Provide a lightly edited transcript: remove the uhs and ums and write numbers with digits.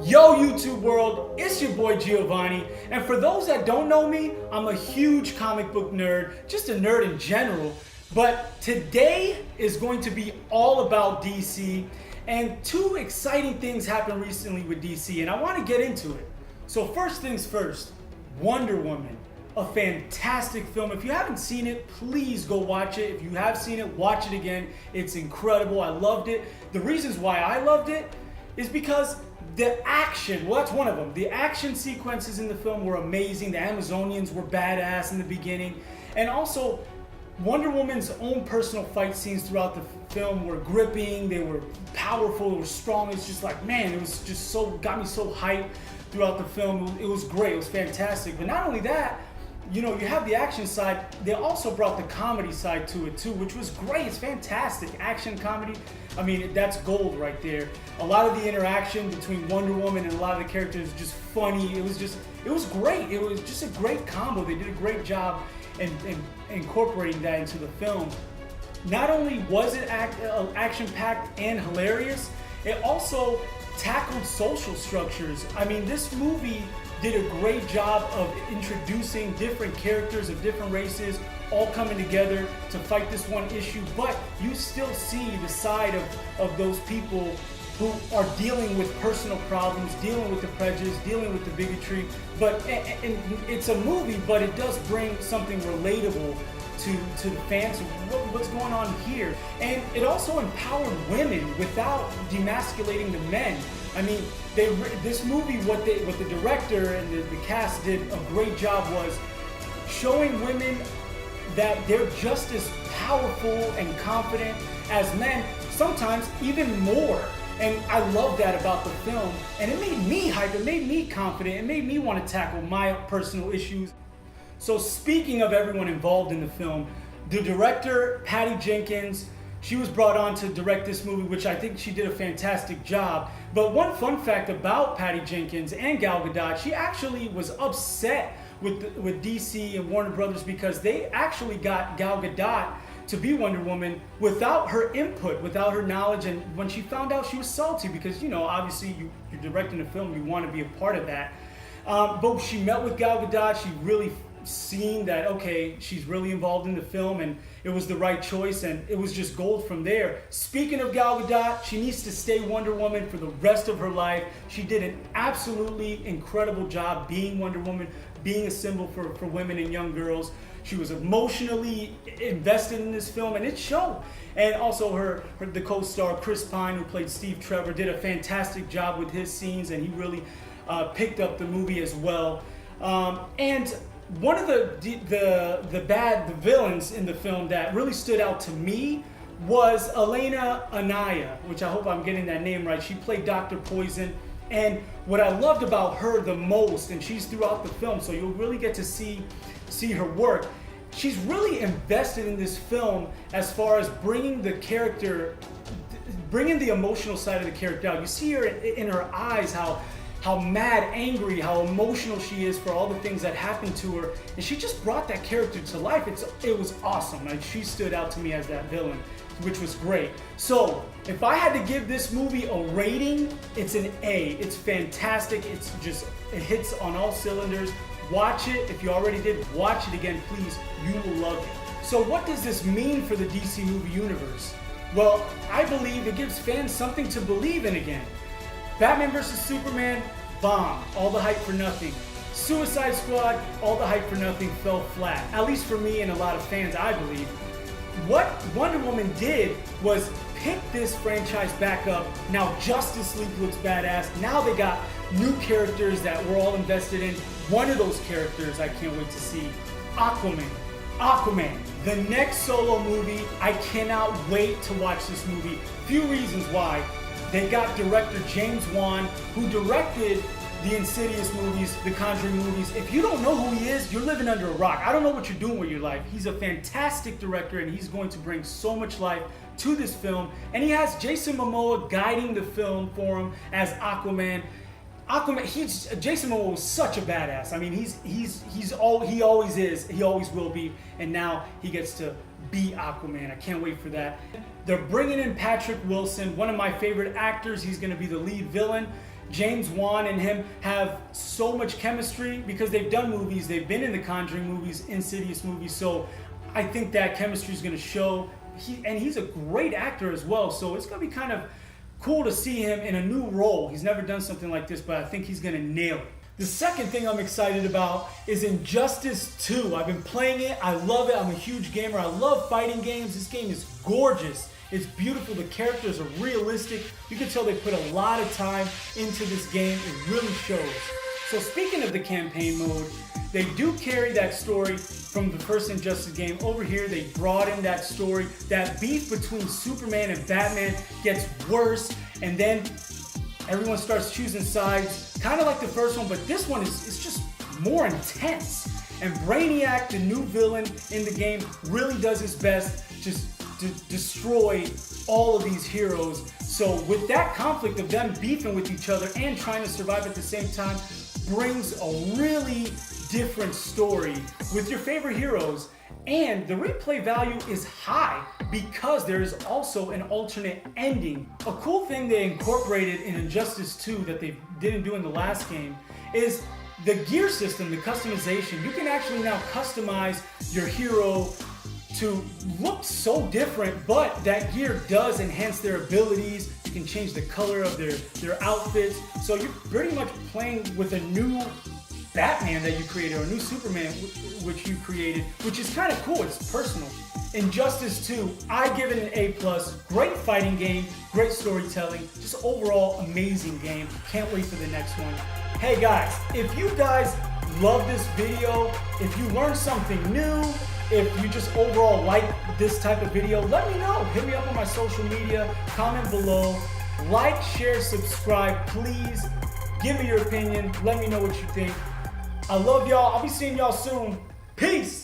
Yo YouTube world, it's your boy Giovanni, and for those that don't know me, I'm a huge comic book nerd, just a nerd in general, but today is going to be all about DC, and two exciting things happened recently with DC, and I want to get into it. So first things first, Wonder Woman, a fantastic film. If you haven't seen it, please go watch it. If you have seen it, watch it again. It's incredible. I loved it. The reasons why I loved it is because the action, well, that's one of them. The action sequences in the film were amazing. The Amazonians were badass in the beginning. And also, Wonder Woman's own personal fight scenes throughout the film were gripping. They were powerful. They were strong. It's just like, man, it was just so, got me so hyped throughout the film. It was great. It was fantastic. But not only that, you know, you have the action side. They also brought the comedy side to it too, which was great. It's fantastic. Action comedy. I mean, that's gold right there. A lot of the interaction between Wonder Woman and a lot of the characters was just funny. It was great. It was just a great combo. They did a great job in incorporating that into the film. Not only was it action-packed and hilarious, it also tackled social structures. I mean, this movie did a great job of introducing different characters of different races all coming together to fight this one issue, but you still see the side of those people who are dealing with personal problems, dealing with the prejudice, dealing with the bigotry. But and it's a movie, but it does bring something relatable to the fans of what's going on here. And it also empowered women without demasculating the men. I mean, this movie, what the director and the cast did a great job was showing women that they're just as powerful and confident as men, sometimes even more. And I love that about the film. And it made me hype, it made me confident, it made me want to tackle my personal issues. So speaking of everyone involved in the film, the director, Patty Jenkins, she was brought on to direct this movie, which I think she did a fantastic job. But one fun fact about Patty Jenkins and Gal Gadot, she actually was upset with DC and Warner Brothers because they actually got Gal Gadot to be Wonder Woman without her input, without her knowledge. And when she found out, she was salty because, you know, obviously you're directing a film, you want to be a part of that. But she met with Gal Gadot, she really seen that, okay, she's really involved in the film and it was the right choice, and it was just gold from there. Speaking of Gal Gadot, she needs to stay Wonder Woman for the rest of her life. She did an absolutely incredible job being Wonder Woman, being a symbol for women and young girls. She was emotionally invested in this film, and it showed. And also the co-star Chris Pine, who played Steve Trevor, did a fantastic job with his scenes, and he really picked up the movie as well. And one of the villains in the film that really stood out to me was Elena Anaya, which I hope I'm getting that name right. She played Dr. Poison, and what I loved about her the most, and she's throughout the film, so you'll really get to see her work. She's really invested in this film as far as bringing the emotional side of the character out. You see her in her eyes, how mad, angry, how emotional she is for all the things that happened to her. And she just brought that character to life. It was awesome. Like, she stood out to me as that villain, which was great. So, if I had to give this movie a rating, it's an A. It's fantastic. It hits on all cylinders. Watch it. If you already did, watch it again, please. You will love it. So what does this mean for the DC movie universe? Well, I believe it gives fans something to believe in again. Batman vs. Superman, bomb, all the hype for nothing. Suicide Squad, all the hype for nothing, fell flat. At least for me and a lot of fans, I believe. What Wonder Woman did was pick this franchise back up. Now Justice League looks badass. Now they got new characters that we're all invested in. One of those characters I can't wait to see, Aquaman. Aquaman, the next solo movie. I cannot wait to watch this movie. Few reasons why. They got director James Wan, who directed the Insidious movies, the Conjuring movies. If you don't know who he is, you're living under a rock. I don't know what you're doing with your life. He's a fantastic director, and he's going to bring so much life to this film. And he has Jason Momoa guiding the film for him as Aquaman. Jason Momoa was such a badass. I mean, he always is. He always will be. And now he gets to be Aquaman. I can't wait for that. They're bringing in Patrick Wilson, one of my favorite actors. He's going to be the lead villain. James Wan and him have so much chemistry because they've done movies. They've been in the Conjuring movies, Insidious movies. So I think that chemistry is going to show. He's a great actor as well. So it's going to be kind of cool to see him in a new role. He's never done something like this, but I think he's going to nail it. The second thing I'm excited about is Injustice 2. I've been playing it. I love it. I'm a huge gamer. I love fighting games. This game is gorgeous. It's beautiful. The characters are realistic. You can tell they put a lot of time into this game. It really shows. So speaking of the campaign mode, they do carry that story from the first Injustice game. Over here, they broaden that story. That beef between Superman and Batman gets worse, and then everyone starts choosing sides, kind of like the first one, but this one is just more intense. And Brainiac, the new villain in the game, really does his best just to destroy all of these heroes. So with that conflict of them beefing with each other and trying to survive at the same time, brings a really different story with your favorite heroes. And the replay value is high because there is also an alternate ending. A cool thing they incorporated in Injustice 2 that they didn't do in the last game is the gear system, the customization. You can actually now customize your hero to look so different, but that gear does enhance their abilities. You can change the color of their outfits. So you're pretty much playing with a new Batman that you created, or a new Superman which you created, which is kind of cool. It's personal. Injustice 2, I give it an A+. Great fighting game, great storytelling, just overall amazing game. Can't wait for the next one. Hey guys, if you guys love this video, if you learned something new, if you just overall like this type of video, let me know. Hit me up on my social media, comment below, like, share, subscribe, please. Give me your opinion, let me know what you think. I love y'all. I'll be seeing y'all soon. Peace.